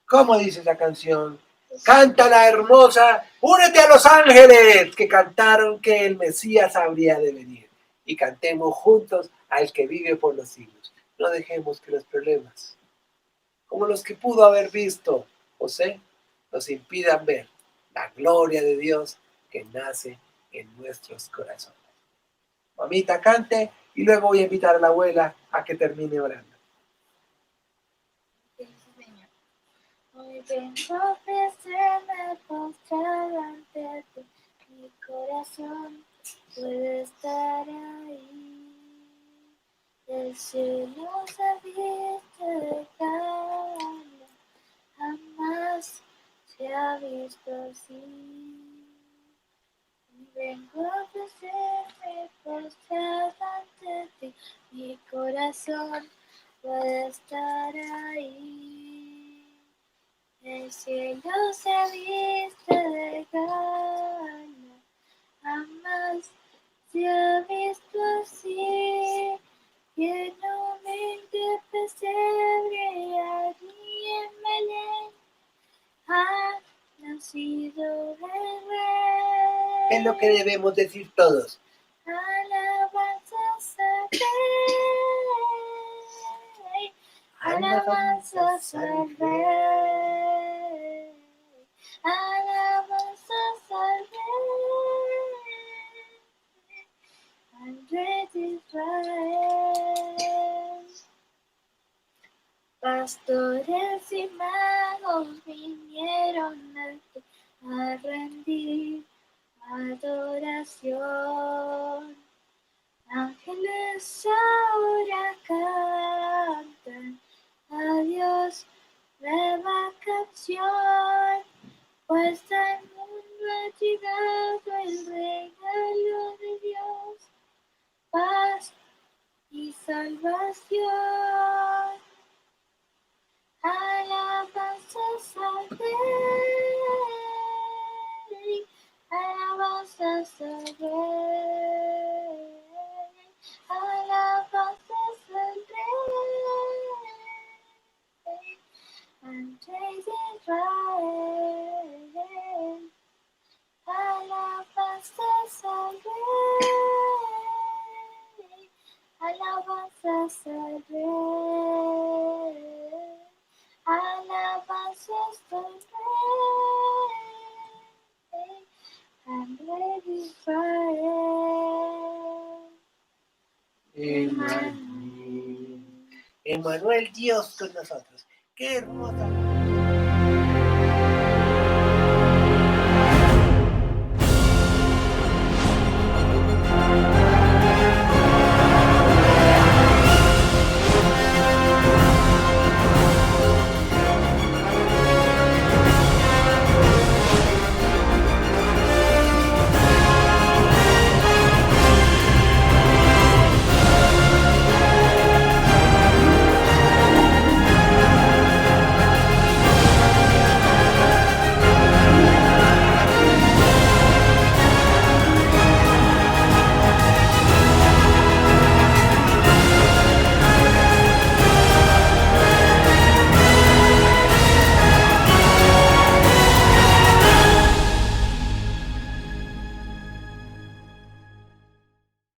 ¿cómo dice esa canción? Cántala hermosa, únete a los ángeles que cantaron que el Mesías habría de venir. Y cantemos juntos al que vive por los siglos. No dejemos que los problemas, como los que pudo haber visto José nos impidan ver la gloria de Dios que nace en nuestros corazones. Mamita, cante y luego voy a invitar a la abuela a que termine orando. Sí, Señor. Hoy vengo a ofrecerme postrado ante ti. Mi corazón puede estar ahí. El cielo se viste de calma, jamás se ha visto así. Vengo a ofrecerme postrado ante ti, mi corazón puede estar ahí. El cielo se viste de gala, jamás se ha visto así. Lleno de pesebre allí en Belén, ha nacido el Rey. ¿Qué es lo que debemos decir todos? Alabanzas al Rey, alabanzas al Rey, alabanzas al Rey de Israel. Pastores y magos vinieron a rendir adoración. Ángeles ahora cantan a Dios nueva canción, pues al mundo ha llegado el regalo de Dios, paz y salvación. Alabanzas al Rey, alabanzas al Rey, alabanzas al Rey de Israel, alabanzas al Rey, alabanzas al Rey. Alabanzas al Rey de Israel. Emmanuel, Dios con nosotros. Qué hermosa.